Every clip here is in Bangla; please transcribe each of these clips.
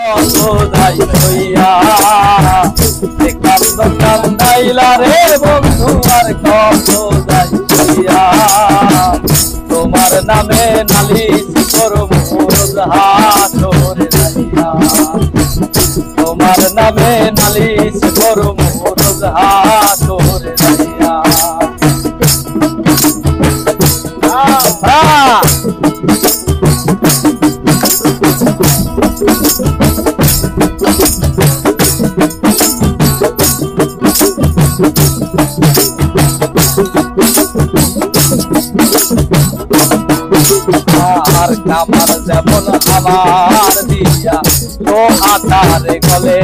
কত যাই হইয়া কান্দ কান্দাইলা রে বন্ধু আর কত যাই হইয়া তোমার নামে নালিশ করব রোজ হাসরে যাইয়া তোমার নামে নালিশ করব রোজ হাসরে যাইয়া আর কামার যেমন আমার দিয়া তো হাতারে গলে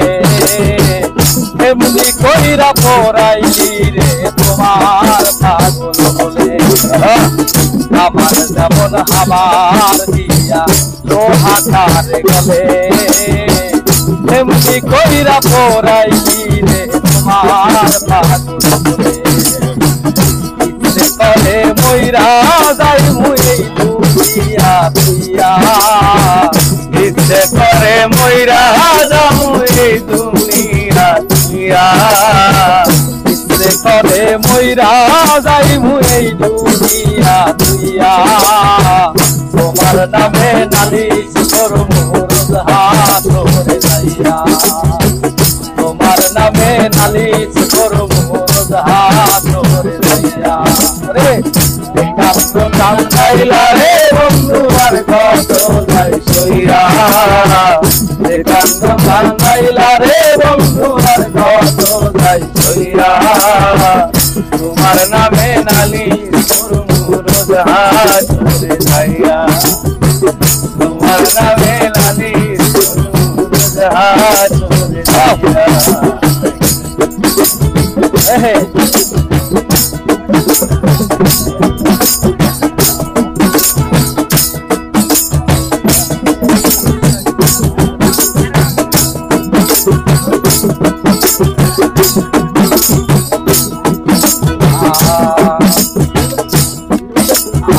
এমনি কইরা পড়াইলি রে তোমার পাগল বলে আমার যেমন আমার দিয়া তো হাতারে গলে এমনি কইরা পড়াইলি রে তোমার পাগল বলে করে মইরা যাই মুই দুনিয়া দুনিয়া ইচ্ছে করে মইরা যাই দুনিয়া দুনিয়া ইচ্ছে করে মইরা যাই মুই দুনিয়া দুনিয়া তোমার নামে নালিশ করব রোজ হাসরে যাইয়া তোমার নামে নালিশ করব রোজ হাসরে যাইয়া রে কান্দ কান্দাইলা রে বন্ধু আর কত যাই সইয়া কান্দ কান্দাইলা রে বন্ধু আর কত যাই সইয়া তোমার নামে নালিশ করব রোজ হাসরে যাইয়া তোমার নামে নালিশ করব রোজ হাসরে যাইয়া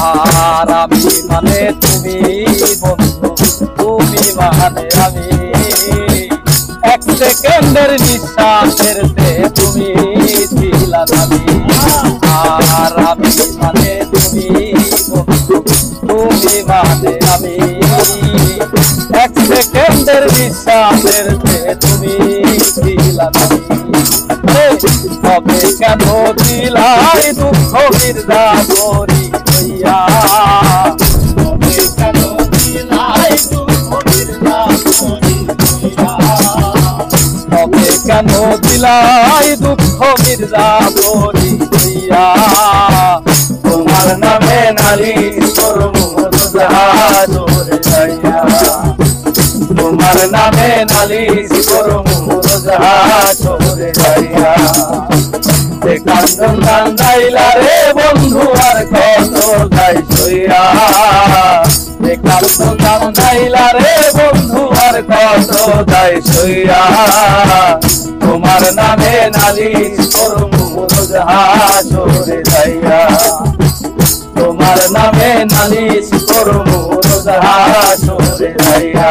আর আমি মানে তুমি বন্ধু তুমি মানে আমি এক সেকেন্ডের নিঃশ্বাসের তুমি ছিলা আমি আর আমি মানে তুমি বন্ধু তুমি মানে আমি এক সেকেন্ডের নিঃশ্বাসের তুমি ছিলা আমি তবে কেন দিলাই দুঃখ মির্জাপুরি হইয়া তবে কেন দিলাই দুঃখ মির্জাপুরি হইয়া তবে কেন দিলাই দুঃখ মির্জাপুরি হইয়া তোমার নামে নালিশ করব রোজ হাসরে যাইয়া তোমার নামে নালিশ করব রোজ হাসরে যাইয়া কান্দ কান্দাইলা রে বন্ধু আর কত যাই সইয়া কান্দ কান্দাইলা রে বন্ধু আর কত যাই সইয়া তোমার নামে নালিশ করব রোজ হাসরে যাইয়া তোমার নামে নালিশ করব রোজ হাসরে যাইয়া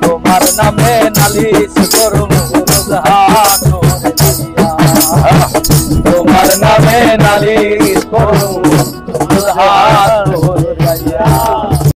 তোমার নামে নালিশ করব রোজ হাসরে যাইয়া তোমার নামে নালিশ